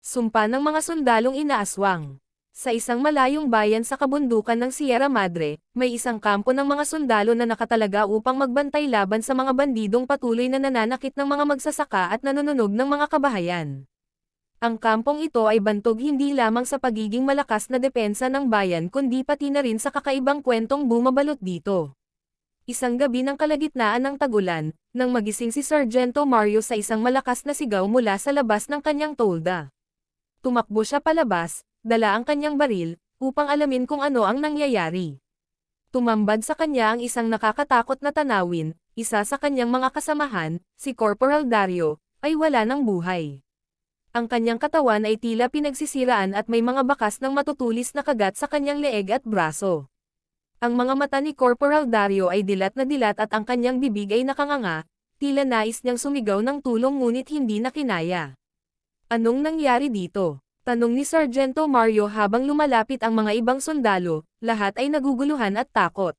Sumpa ng mga sundalong inaaswang. Sa isang malayong bayan sa kabundukan ng Sierra Madre, may isang kampo ng mga sundalo na nakatalaga upang magbantay laban sa mga bandidong patuloy na nananakit ng mga magsasaka at nanununog ng mga kabahayan. Ang kampong ito ay bantog hindi lamang sa pagiging malakas na depensa ng bayan kundi pati na rin sa kakaibang kwentong bumabalot dito. Isang gabi ng kalagitnaan ng tagulan, nang magising si Sargento Mario sa isang malakas na sigaw mula sa labas ng kanyang tolda. Tumakbo siya palabas, dala ang kanyang baril, upang alamin kung ano ang nangyayari. Tumambad sa kanya ang isang nakakatakot na tanawin, isa sa kanyang mga kasamahan, si Corporal Dario, ay wala ng buhay. Ang kanyang katawan ay tila pinagsisiraan at may mga bakas ng matutulis na kagat sa kanyang leeg at braso. Ang mga mata ni Corporal Dario ay dilat at ang kanyang bibig ay nakanganga, tila nais niyang sumigaw ng tulong ngunit hindi na kinaya. Anong nangyari dito? Tanong ni Sargento Mario habang lumalapit ang mga ibang sundalo, lahat ay naguguluhan at takot.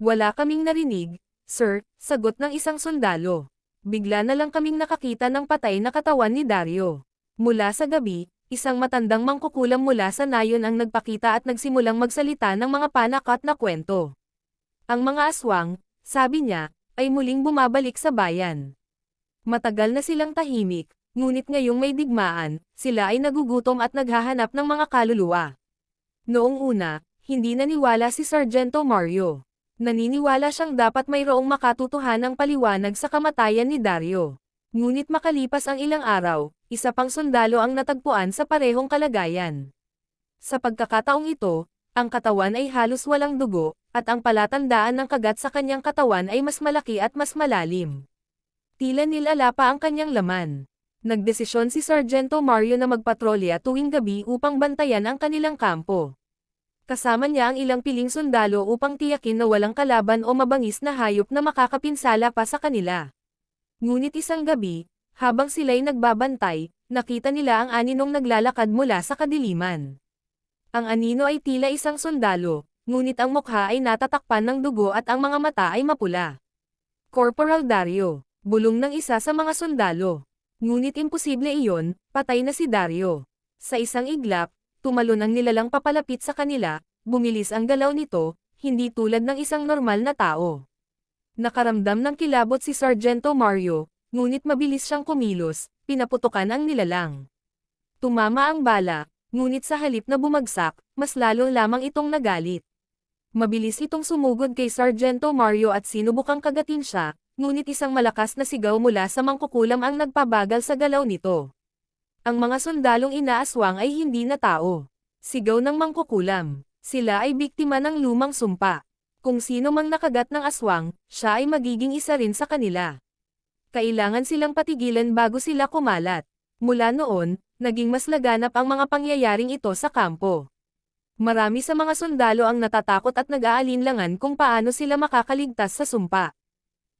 Wala kaming narinig, sir, sagot ng isang sundalo. Bigla na lang kaming nakakita ng patay na katawan ni Dario. Mula sa gabi, isang matandang mangkukulam mula sa nayon ang nagpakita at nagsimulang magsalita ng mga panakot na kwento. Ang mga aswang, sabi niya, ay muling bumabalik sa bayan. Matagal na silang tahimik, ngunit ngayong may digmaan, sila ay nagugutom at naghahanap ng mga kaluluwa. Noong una, hindi naniwala si Sargento Mario. Naniniwala siyang dapat mayroong makatutuhanang paliwanag sa kamatayan ni Dario. Ngunit makalipas ang ilang araw, isa pang sundalo ang natagpuan sa parehong kalagayan. Sa pagkakataong ito, ang katawan ay halos walang dugo, at ang palatandaan ng kagat sa kanyang katawan ay mas malaki at mas malalim. Tila nilala pa ang kanyang laman. Nagdesisyon si Sargento Mario na magpatrolya tuwing gabi upang bantayan ang kanilang kampo. Kasama niya ang ilang piling sundalo upang tiyakin na walang kalaban o mabangis na hayop na makakapinsala pa sa kanila. Ngunit isang gabi, habang sila'y nagbabantay, nakita nila ang aninong naglalakad mula sa kadiliman. Ang anino ay tila isang sundalo, ngunit ang mukha ay natatakpan ng dugo at ang mga mata ay mapula. Corporal Dario, bulong ng isa sa mga sundalo. Ngunit imposible iyon, patay na si Dario. Sa isang iglap, tumalon ang nilalang papalapit sa kanila, bumilis ang galaw nito, hindi tulad ng isang normal na tao. Nakaramdam ng kilabot si Sargento Mario, ngunit mabilis siyang kumilos, pinaputukan ang nilalang. Tumama ang bala, ngunit sa halip na bumagsak, mas lalo lamang itong nagalit. Mabilis itong sumugod kay Sargento Mario at sinubukang kagatin siya, ngunit isang malakas na sigaw mula sa mangkukulam ang nagpabagal sa galaw nito. Ang mga sundalong inaaswang ay hindi na tao. Sigaw ng mangkukulam. Sila ay biktima ng lumang sumpa. Kung sino mang nakagat ng aswang, siya ay magiging isa rin sa kanila. Kailangan silang patigilan bago sila kumalat. Mula noon, naging mas laganap ang mga pangyayaring ito sa kampo. Marami sa mga sundalo ang natatakot at nag-aalinlangan kung paano sila makakaligtas sa sumpa.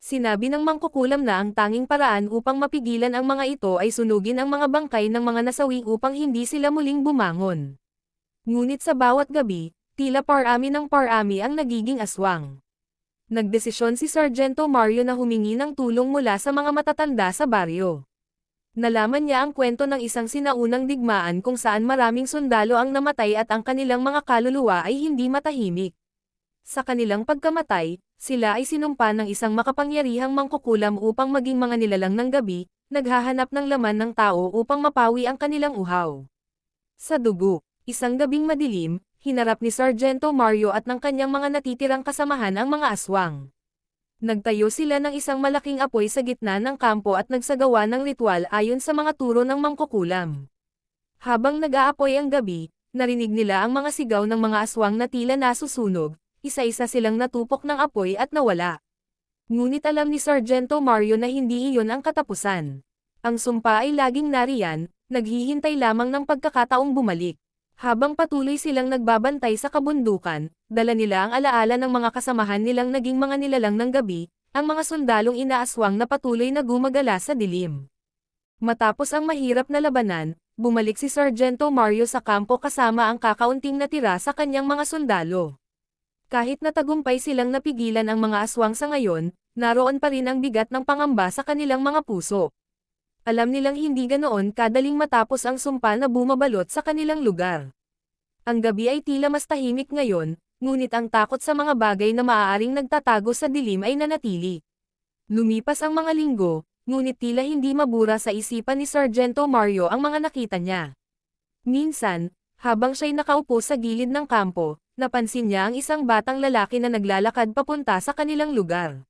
Sinabi ng mangkukulam na ang tanging paraan upang mapigilan ang mga ito ay sunugin ang mga bangkay ng mga nasawi upang hindi sila muling bumangon. Ngunit sa bawat gabi, tila parami ng parami ang nagiging aswang. Nagdesisyon si Sargento Mario na humingi ng tulong mula sa mga matatanda sa baryo. Nalaman niya ang kwento ng isang sinaunang digmaan kung saan maraming sundalo ang namatay at ang kanilang mga kaluluwa ay hindi matahimik. Sa kanilang pagkamatay, sila ay sinumpa ng isang makapangyarihang mangkukulam upang maging mga nilalang ng gabi, naghahanap ng laman ng tao upang mapawi ang kanilang uhaw. Sa dugo, isang gabing madilim, hinarap ni Sargento Mario at ng kanyang mga natitirang kasamahan ang mga aswang. Nagtayo sila ng isang malaking apoy sa gitna ng kampo at nagsagawa ng ritual ayon sa mga turo ng mangkukulam. Habang nag-aapoy ang gabi, narinig nila ang mga sigaw ng mga aswang na tila nasusunog, isa-isa silang natupok ng apoy at nawala. Ngunit alam ni Sargento Mario na hindi iyon ang katapusan. Ang sumpa ay laging nariyan, naghihintay lamang ng pagkakataong bumalik. Habang patuloy silang nagbabantay sa kabundukan, dala nila ang alaala ng mga kasamahan nilang naging mga nilalang ng gabi, ang mga sundalong inaaswang na patuloy na gumagala sa dilim. Matapos ang mahirap na labanan, bumalik si Sargento Mario sa kampo kasama ang kakaunting natira sa kanyang mga sundalo. Kahit natagumpay silang napigilan ang mga aswang sa ngayon, naroon pa rin ang bigat ng pangamba sa kanilang mga puso. Alam nilang hindi ganoon kadaling matapos ang sumpa na bumabalot sa kanilang lugar. Ang gabi ay tila mas tahimik ngayon, ngunit ang takot sa mga bagay na maaaring nagtatago sa dilim ay nanatili. Lumipas ang mga linggo, ngunit tila hindi mabura sa isipan ni Sargento Mario ang mga nakita niya. Minsan, habang siya'y nakaupo sa gilid ng kampo, napansin niya ang isang batang lalaki na naglalakad papunta sa kanilang lugar.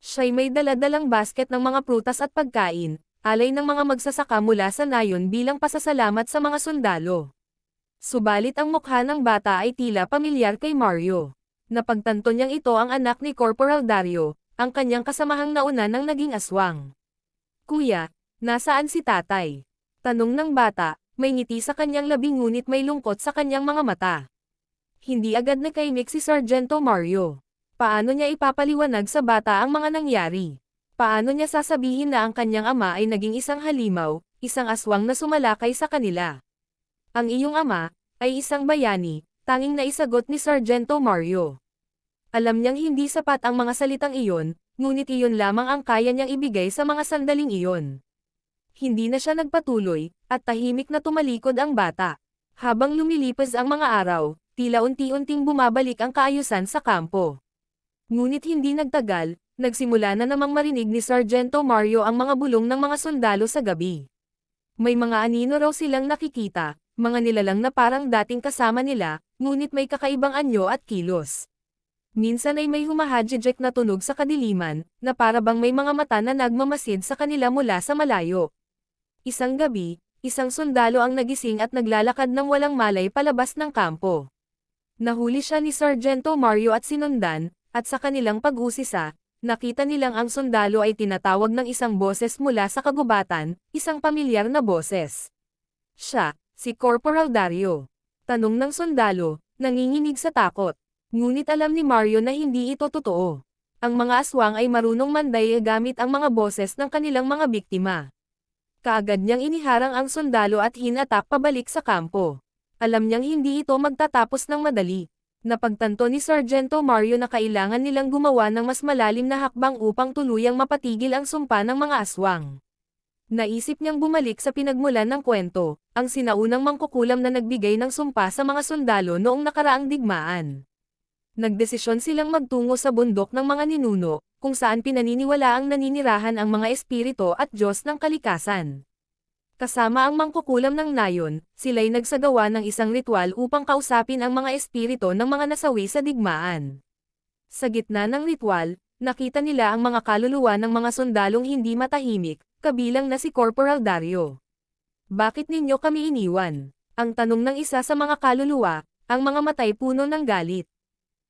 Siya'y may dala-dalang basket ng mga prutas at pagkain, alay ng mga magsasaka mula sa nayon bilang pasasalamat sa mga sundalo. Subalit ang mukha ng bata ay tila pamilyar kay Mario. Napagtanto niyang ito ang anak ni Corporal Dario, ang kanyang kasamahang nauna ng naging aswang. "Kuya, nasaan si tatay?" Tanong ng bata, may ngiti sa kanyang labi ngunit may lungkot sa kanyang mga mata. Hindi agad nakaimik si Sargento Mario. Paano niya ipapaliwanag sa bata ang mga nangyari? Paano niya sasabihin na ang kanyang ama ay naging isang halimaw, isang aswang na sumalakay sa kanila? "Ang iyong ama ay isang bayani," tanging naisagot ni Sargento Mario. Alam niyang hindi sapat ang mga salitang iyon, ngunit iyon lamang ang kaya niyang ibigay sa mga sandaling iyon. Hindi na siya nagpatuloy, at tahimik na tumalikod ang bata. Habang lumilipas ang mga araw, tila unti-unting bumabalik ang kaayusan sa kampo. Ngunit hindi nagtagal, nagsimula na namang marinig ni Sargento Mario ang mga bulong ng mga sundalo sa gabi. May mga anino raw silang nakikita, mga nilalang na parang dating kasama nila, ngunit may kakaibang anyo at kilos. Minsan ay may humahadjejek na tunog sa kadiliman, na para bang may mga mata na nagmamasid sa kanila mula sa malayo. Isang gabi, isang sundalo ang nagising at naglalakad ng walang malay palabas ng kampo. Nahuli siya ni Sargento Mario at sinundan, at sa kanilang pag-usisa, nakita nilang ang sundalo ay tinatawag ng isang boses mula sa kagubatan, isang pamilyar na boses. Siya, si Corporal Dario. Tanong ng sundalo, nanginginig sa takot. Ngunit alam ni Mario na hindi ito totoo. Ang mga aswang ay marunong manday gamit ang mga boses ng kanilang mga biktima. Kaagad niyang iniharang ang sundalo at hinatak pabalik sa kampo. Alam niyang hindi ito magtatapos ng madali. Napagtanto ni Sargento Mario na kailangan nilang gumawa ng mas malalim na hakbang upang tuluyang mapatigil ang sumpa ng mga aswang. Naisip niyang bumalik sa pinagmulan ng kwento, ang sinaunang mangkukulam na nagbigay ng sumpa sa mga sundalo noong nakaraang digmaan. Nagdesisyon silang magtungo sa bundok ng mga ninuno, kung saan pinaniniwalaang naninirahan ang mga espiritu at Diyos ng kalikasan. Kasama ang mangkukulam ng nayon, sila'y nagsagawa ng isang ritual upang kausapin ang mga espiritu ng mga nasawi sa digmaan. Sa gitna ng ritual, nakita nila ang mga kaluluwa ng mga sundalong hindi matahimik, kabilang na si Corporal Dario. "Bakit ninyo kami iniwan?" ang tanong ng isa sa mga kaluluwa, ang mga matay puno ng galit.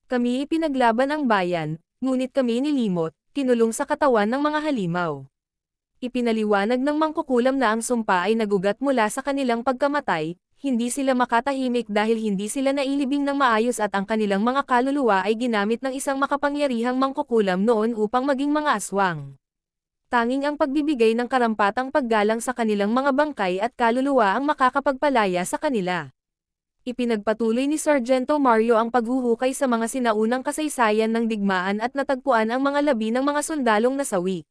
"Kami ipinaglaban ang bayan, ngunit kami nilimot, kinulong sa katawan ng mga halimaw." Ipinaliwanag ng mangkukulam na ang sumpa ay nagugat mula sa kanilang pagkamatay, hindi sila makatahimik dahil hindi sila nailibing ng maayos at ang kanilang mga kaluluwa ay ginamit ng isang makapangyarihang mangkukulam noon upang maging mga aswang. Tanging ang pagbibigay ng karampatang paggalang sa kanilang mga bangkay at kaluluwa ang makakapagpalaya sa kanila. Ipinagpatuloy ni Sargento Mario ang paghuhukay sa mga sinaunang kasaysayan ng digmaan at natagpuan ang mga labi ng mga sundalong nasawi.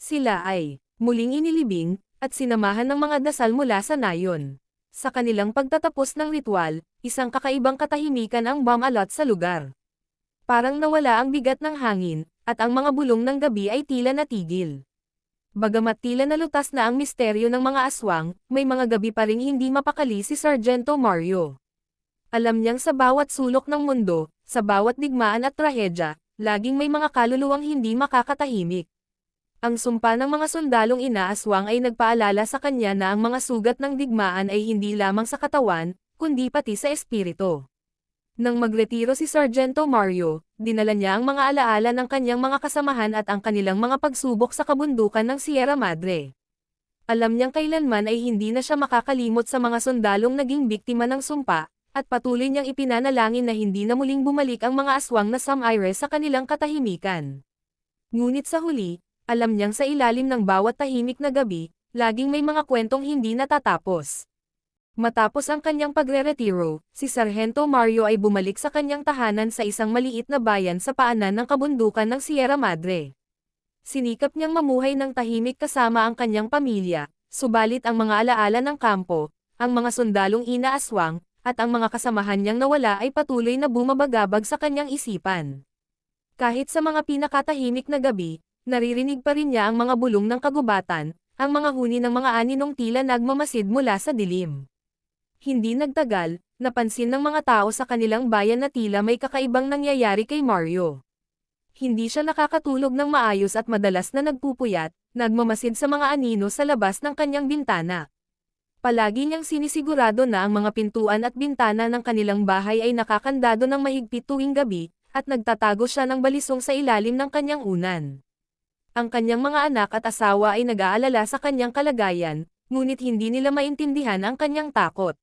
Sila ay muling inilibing at sinamahan ng mga dasal mula sa nayon. Sa kanilang pagtatapos ng ritual, isang kakaibang katahimikan ang bumalot sa lugar. Parang nawala ang bigat ng hangin, at ang mga bulong ng gabi ay tila natigil. Bagamat tila nalutas na ang misteryo ng mga aswang, may mga gabi pa ring hindi mapakali si Sargento Mario. Alam niyang sa bawat sulok ng mundo, sa bawat digmaan at trahedya, laging may mga kaluluwang hindi makakatahimik. Ang sumpa ng mga sundalong inaaswang ay nagpaalala sa kanya na ang mga sugat ng digmaan ay hindi lamang sa katawan, kundi pati sa espiritu. Nang magretiro si Sargento Mario, dinala niya ang mga alaala ng kanyang mga kasamahan at ang kanilang mga pagsubok sa kabundukan ng Sierra Madre. Alam niyang kailanman ay hindi na siya makakalimot sa mga sundalong naging biktima ng sumpa, at patuloy niyang ipinanalangin na hindi na muling bumalik ang mga aswang na Samaire sa kanilang katahimikan. Ngunit sa huli, alam niyang sa ilalim ng bawat tahimik na gabi, laging may mga kwentong hindi natatapos. Matapos ang kanyang pagre-retiro, si Sargento Mario ay bumalik sa kanyang tahanan sa isang maliit na bayan sa paanan ng kabundukan ng Sierra Madre. Sinikap niyang mamuhay ng tahimik kasama ang kanyang pamilya, subalit ang mga alaala ng kampo, ang mga sundalong inaaswang, at ang mga kasamahan niyang nawala ay patuloy na bumabagabag sa kanyang isipan. Kahit sa mga pinakatahimik na gabi, naririnig pa rin niya ang mga bulong ng kagubatan, ang mga huni ng mga aninong tila nagmamasid mula sa dilim. Hindi nagtagal, napansin ng mga tao sa kanilang bayan na tila may kakaibang nangyayari kay Mario. Hindi siya nakakatulog ng maayos at madalas na nagpupuyat, nagmamasid sa mga anino sa labas ng kanyang bintana. Palagi niyang sinisigurado na ang mga pintuan at bintana ng kanilang bahay ay nakakandado ng mahigpit tuwing gabi, at nagtatago siya ng balisong sa ilalim ng kanyang unan. Ang kanyang mga anak at asawa ay nag-aalala sa kanyang kalagayan, ngunit hindi nila maintindihan ang kanyang takot.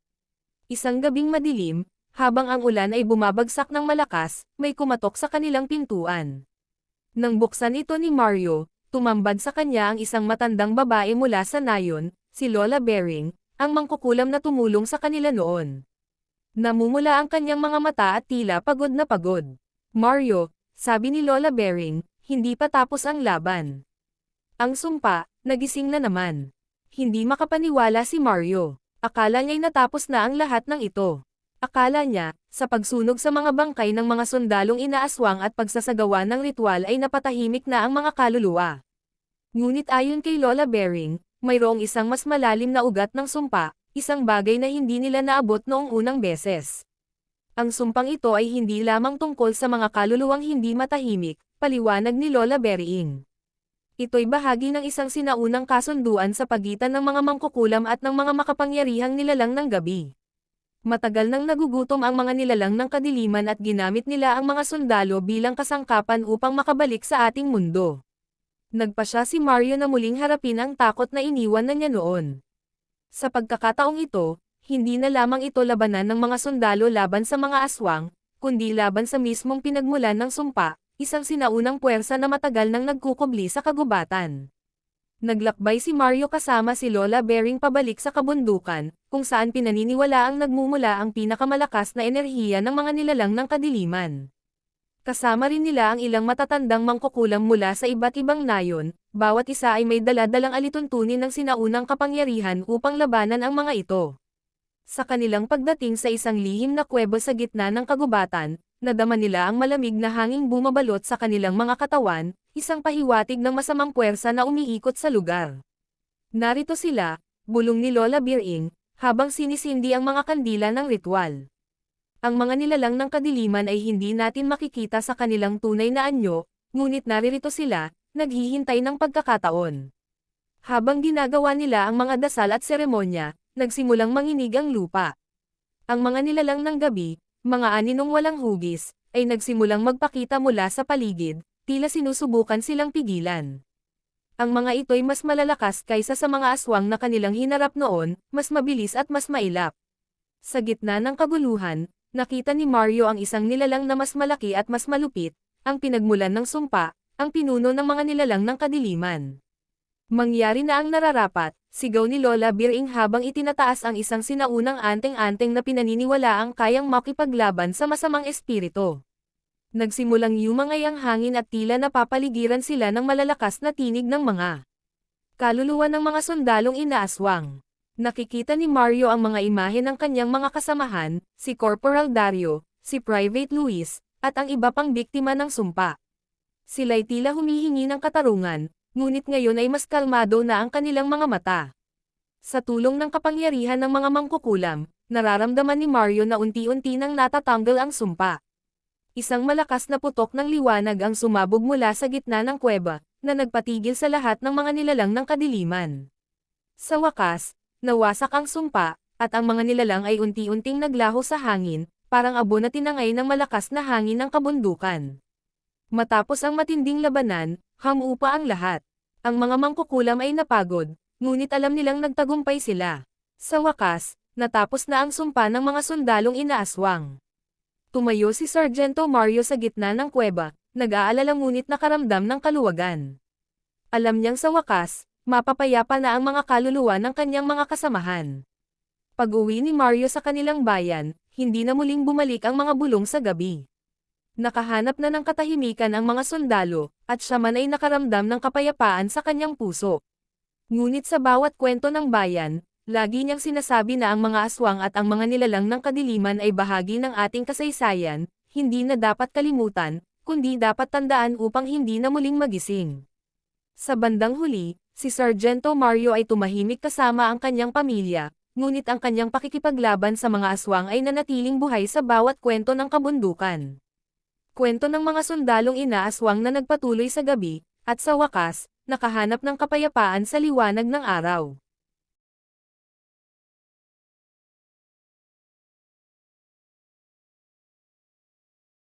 Isang gabing madilim, habang ang ulan ay bumabagsak ng malakas, may kumatok sa kanilang pintuan. Nang buksan ito ni Mario, tumambad sa kanya ang isang matandang babae mula sa nayon, si Lola Bering, ang mangkukulam na tumulong sa kanila noon. Namumula ang kanyang mga mata at tila pagod na pagod. Mario, sabi ni Lola Bering, hindi pa tapos ang laban. Ang sumpa, nagising na naman. Hindi makapaniwala si Mario. Akala niya'y natapos na ang lahat ng ito. Akala niya, sa pagsunog sa mga bangkay ng mga sundalong inaaswang at pagsasagawa ng ritual ay napatahimik na ang mga kaluluwa. Ngunit ayon kay Lola Bering, mayroong isang mas malalim na ugat ng sumpa, isang bagay na hindi nila naabot noong unang beses. Ang sumpang ito ay hindi lamang tungkol sa mga kaluluwang hindi matahimik, paliwanag ni Lola Bering. Ito'y bahagi ng isang sinaunang kasunduan sa pagitan ng mga mangkukulam at ng mga makapangyarihang nilalang ng gabi. Matagal nang nagugutom ang mga nilalang ng kadiliman at ginamit nila ang mga sundalo bilang kasangkapan upang makabalik sa ating mundo. Nagpasya si Mario na muling harapin ang takot na iniwan na niya noon. Sa pagkakataong ito, hindi na lamang ito labanan ng mga sundalo laban sa mga aswang, kundi laban sa mismong pinagmulan ng sumpa, isang sinaunang puwersa na matagal nang nagkukubli sa kagubatan. Naglakbay si Mario kasama si Lola Bering pabalik sa kabundukan, kung saan pinaniniwalaang nagmumula ang pinakamalakas na enerhiya ng mga nilalang ng kadiliman. Kasama rin nila ang ilang matatandang mangkukulam mula sa iba't ibang nayon, bawat isa ay may dala-dalang alituntunin ng sinaunang kapangyarihan upang labanan ang mga ito. Sa kanilang pagdating sa isang lihim na kuweba sa gitna ng kagubatan, nadama nila ang malamig na hanging bumabalot sa kanilang mga katawan, isang pahiwatig ng masamang puwersa na umiikot sa lugar. Narito sila, bulong ni Lola Bering, habang sinisindi ang mga kandila ng ritual. Ang mga nilalang ng kadiliman ay hindi natin makikita sa kanilang tunay na anyo, ngunit naririto sila, naghihintay ng pagkakataon. Habang ginagawa nila ang mga dasal at seremonya, nagsimulang manginig ang lupa. Ang mga nilalang ng gabi, mga aninong walang hugis, ay nagsimulang magpakita mula sa paligid, tila sinusubukan silang pigilan. Ang mga ito'y mas malalakas kaysa sa mga aswang na kanilang hinarap noon, mas mabilis at mas mailap. Sa gitna ng kaguluhan, nakita ni Mario ang isang nilalang na mas malaki at mas malupit, ang pinagmulan ng sumpa, ang pinuno ng mga nilalang ng kadiliman. Mangyari na ang nararapat, sigaw ni Lola Bering habang itinataas ang isang sinaunang anteng-anteng na pinaniniwalaang kayang makipaglaban sa masamang espiritu. Nagsimulang yumangay ang hangin at tila napapaligiran sila ng malalakas na tinig ng mga kaluluwa ng mga sundalong inaaswang. Nakikita ni Mario ang mga imahe ng kanyang mga kasamahan, si Corporal Dario, si Private Luis, at ang iba pang biktima ng sumpa. Sila'y tila humihingi ng katarungan, ngunit ngayon ay mas kalmado na ang kanilang mga mata. Sa tulong ng kapangyarihan ng mga mangkukulam, nararamdaman ni Mario na unti-unti nang natatanggal ang sumpa. Isang malakas na putok ng liwanag ang sumabog mula sa gitna ng kuweba, na nagpatigil sa lahat ng mga nilalang ng kadiliman. Sa wakas, nawasak ang sumpa, at ang mga nilalang ay unti-unting naglaho sa hangin, parang abo na tinangay ng malakas na hangin ng kabundukan. Matapos ang matinding labanan, hamupa ang lahat. Ang mga mangkukulam ay napagod, ngunit alam nilang nagtagumpay sila. Sa wakas, natapos na ang sumpa ng mga sundalong inaaswang. Tumayo si Sargento Mario sa gitna ng kuweba, nag-aalala ngunit nakaramdam ng kaluwagan. Alam niyang sa wakas, mapapayapa na ang mga kaluluwa ng kanyang mga kasamahan. Pag-uwi ni Mario sa kanilang bayan, hindi na muling bumalik ang mga bulong sa gabi. Nakahanap na ng katahimikan ang mga sundalo, at siya man ay nakaramdam ng kapayapaan sa kanyang puso. Ngunit sa bawat kwento ng bayan, lagi niyang sinasabi na ang mga aswang at ang mga nilalang ng kadiliman ay bahagi ng ating kasaysayan, hindi na dapat kalimutan, kundi dapat tandaan upang hindi na muling magising. Sa bandang huli, si Sargento Mario ay tumahimik kasama ang kanyang pamilya, ngunit ang kanyang pakikipaglaban sa mga aswang ay nanatiling buhay sa bawat kwento ng kabundukan. Kwento ng mga sundalong inaaswang na nagpatuloy sa gabi, at sa wakas, nakahanap ng kapayapaan sa liwanag ng araw.